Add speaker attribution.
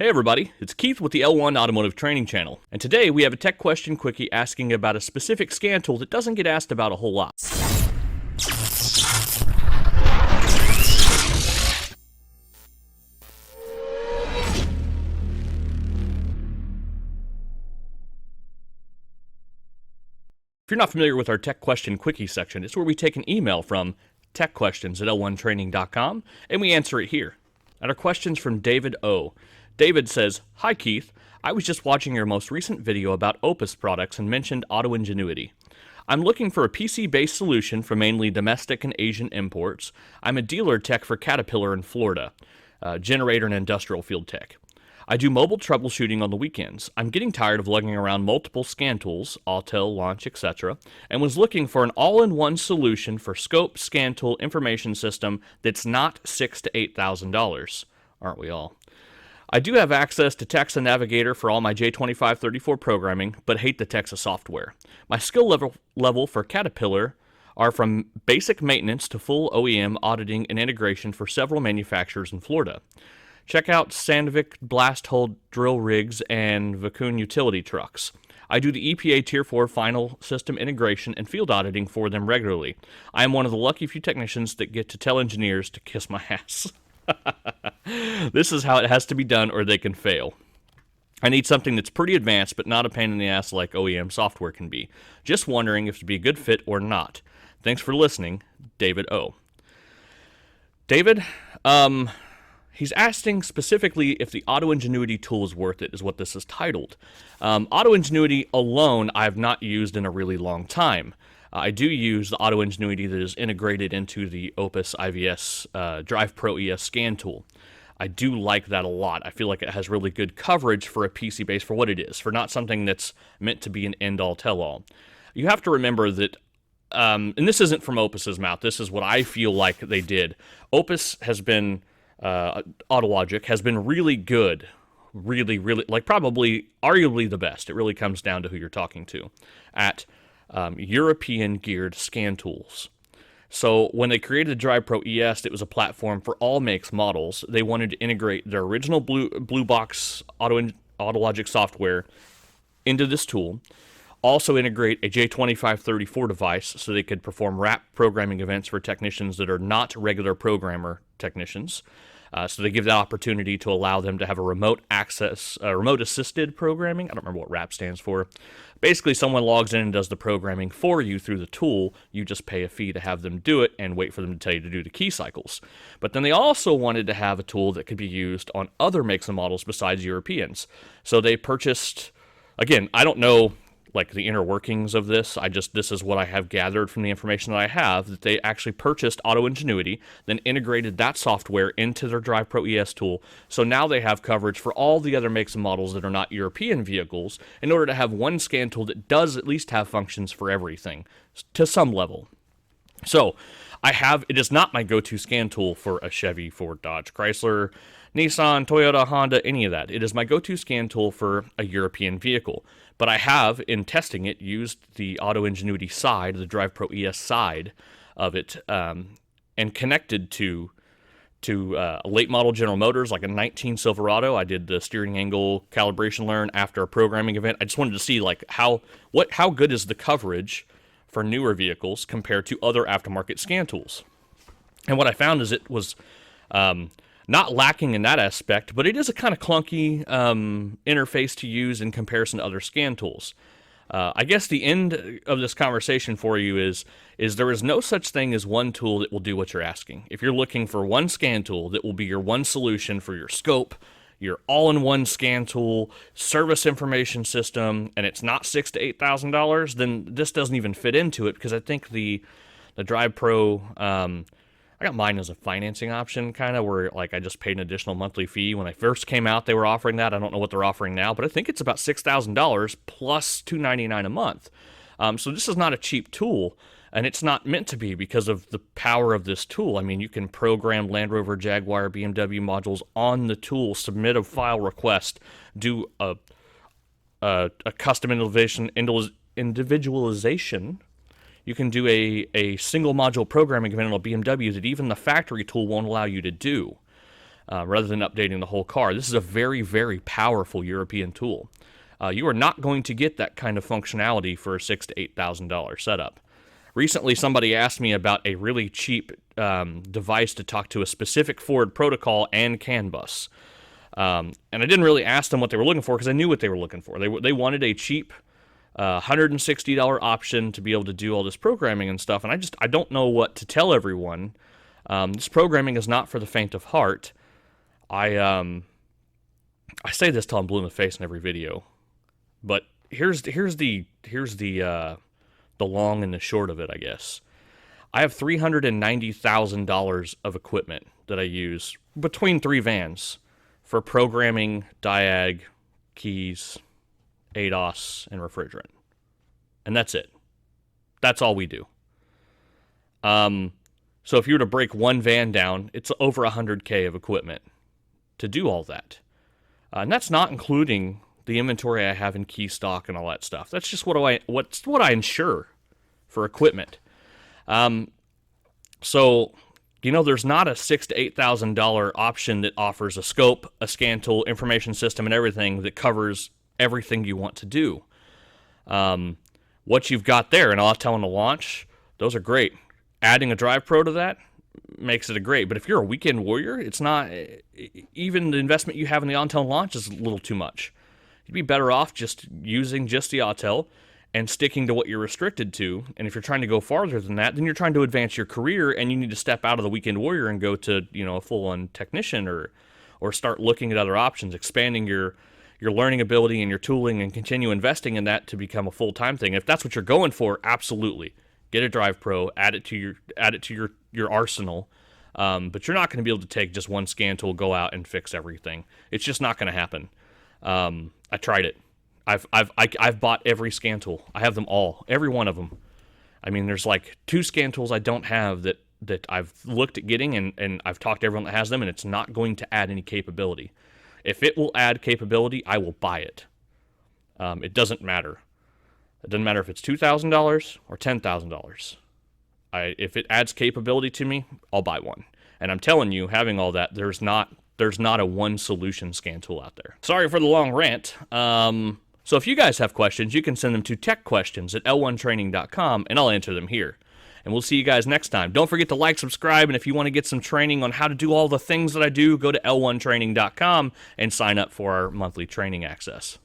Speaker 1: Hey everybody, it's Keith with the L1 Automotive Training Channel, and today we have a tech question quickie asking about a specific scan tool that doesn't get asked about a whole lot. If you're not familiar with our tech question quickie section, it's where we take an email from TechQuestions at L1training.com and we answer it here. And our question's from David O. David says, "Hi Keith, I was just watching your most recent video about Opus products and mentioned AutoEnginuity. I'm looking for a PC-based solution for mainly domestic and Asian imports. I'm a dealer tech for Caterpillar in Florida, generator and industrial field tech. I do mobile troubleshooting on the weekends. I'm getting tired of lugging around multiple scan tools, Autel, Launch, etc., and was looking for an all-in-one solution for scope, scan tool, information system that's not $6,000 to $8,000. Aren't we all? I do have access to Texa Navigator for all my J2534 programming, but hate the Texa software. My skill level for Caterpillar are from basic maintenance to full OEM auditing and integration for several manufacturers in Florida. Check out Sandvik blast hole drill rigs and Vicun utility trucks. I do the EPA Tier 4 final system integration and field auditing for them regularly. I am one of the lucky few technicians that get to tell engineers to kiss my ass. This is how it has to be done or they can fail. I need something that's pretty advanced but not a pain in the ass like OEM software can be. Just wondering if it'd be a good fit or not. Thanks for listening, David O." David, he's asking specifically if the AutoEnginuity tool is worth it, is what this is titled. AutoEnginuity alone I have not used in a really long time. I do use the AutoEnginuity that is integrated into the Opus IVS Drive Pro ES scan tool. I do like that a lot. I feel like it has really good coverage for a PC base for what it is, for not something that's meant to be an end-all, tell-all. You have to remember that, and this isn't from Opus's mouth, this is what I feel like they did. Opus has been, Autologic has been really good, really, like probably, arguably the best. It really comes down to who you're talking to, at European-geared scan tools. So when they created the Drive Pro ES, it was a platform for all makes models. They wanted to integrate their original blue box Autologic software into this tool, also integrate a J2534 device so they could perform wrap programming events for technicians that are not regular programmer technicians. So they give that opportunity to allow them to have a remote access, remote assisted programming. I don't remember what wrap stands for. Basically, someone logs in and does the programming for you through the tool. You just pay a fee to have them do it and wait for them to tell you to do the key cycles. But then they also wanted to have a tool that could be used on other makes and models besides Europeans. So they purchased, again, I don't know like the inner workings of this. This is what I have gathered from the information that I have, that they actually purchased AutoEnginuity, then integrated that software into their Drive Pro ES tool. So now they have coverage for all the other makes and models that are not European vehicles in order to have one scan tool that does at least have functions for everything to some level. So it is not my go-to scan tool for a Chevy, Ford, Dodge, Chrysler, Nissan, Toyota, Honda, any of that. It is my go-to scan tool for a European vehicle. But I have, in testing it, used the AutoEnginuity side, the Drive Pro ES side of it, and connected to late model General Motors, like a 19 Silverado. I did the steering angle calibration learn after a programming event. I just wanted to see like how good is the coverage for newer vehicles compared to other aftermarket scan tools. And what I found is it was not lacking in that aspect, but it is a kind of clunky interface to use in comparison to other scan tools. I guess the end of this conversation for you is there is no such thing as one tool that will do what you're asking. If you're looking for one scan tool that will be your one solution for your scope, your all-in-one scan tool, service information system, and it's not $6,000 to $8,000, then this doesn't even fit into it, because I think the Drive Pro, I got mine as a financing option, kind of, where like I just paid an additional monthly fee. When they first came out, they were offering that. I don't know what they're offering now, but I think it's about $6,000 plus $299 a month. So this is not a cheap tool, and it's not meant to be because of the power of this tool. I mean, you can program Land Rover, Jaguar, BMW modules on the tool, submit a file request, do a custom individualization. You can do a single module programming event on a BMW that even the factory tool won't allow you to do. rather than updating the whole car. This is a very, very powerful European tool. You are not going to get that kind of functionality for a $6,000 to $8,000 setup. Recently, somebody asked me about a really cheap device to talk to a specific Ford protocol and CAN bus. And I didn't really ask them what they were looking for because I knew what they were looking for. They wanted a cheap $160 option to be able to do all this programming and stuff. And I don't know what to tell everyone. This programming is not for the faint of heart. I say this till I'm blue in the face in every video, but here's the long and the short of it, I guess. I have $390,000 of equipment that I use between 3 vans for programming, diag, keys, ADAS, and refrigerant. And that's it. That's all we do. So if you were to break one van down, it's over $100K of equipment to do all that. And that's not including the inventory I have in key stock and all that stuff. That's just what I insure for equipment. So, there's not a $6,000 to $8,000 option that offers a scope, a scan tool, information system, and everything that covers everything you want to do. What you've got there, an Auto and a launch, those are great. Adding a Drive Pro to that makes it a great. But if you're a weekend warrior, it's not, even the investment you have in the Auto and launch is a little too much. You'd be better off just using just the Auto and sticking to what you're restricted to. And if you're trying to go farther than that, then you're trying to advance your career and you need to step out of the weekend warrior and go to, a full-on technician or start looking at other options, expanding your learning ability and your tooling and continue investing in that to become a full-time thing. If that's what you're going for, absolutely. Get a Drive Pro, add it to your arsenal. But you're not going to be able to take just one scan tool, go out and fix everything. It's just not going to happen. I tried it. I've bought every scan tool. I have them all, every one of them. I mean, there's like 2 scan tools I don't have that I've looked at getting, and I've talked to everyone that has them, and it's not going to add any capability. If it will add capability, I will buy it. It doesn't matter. It doesn't matter if it's $2,000 or $10,000. If it adds capability to me, I'll buy one. And I'm telling you, having all that, there's not a one solution scan tool out there. Sorry for the long rant. So if you guys have questions, you can send them to TechQuestions at L1training.com, and I'll answer them here. And we'll see you guys next time. Don't forget to like, subscribe, and if you want to get some training on how to do all the things that I do, go to L1training.com and sign up for our monthly training access.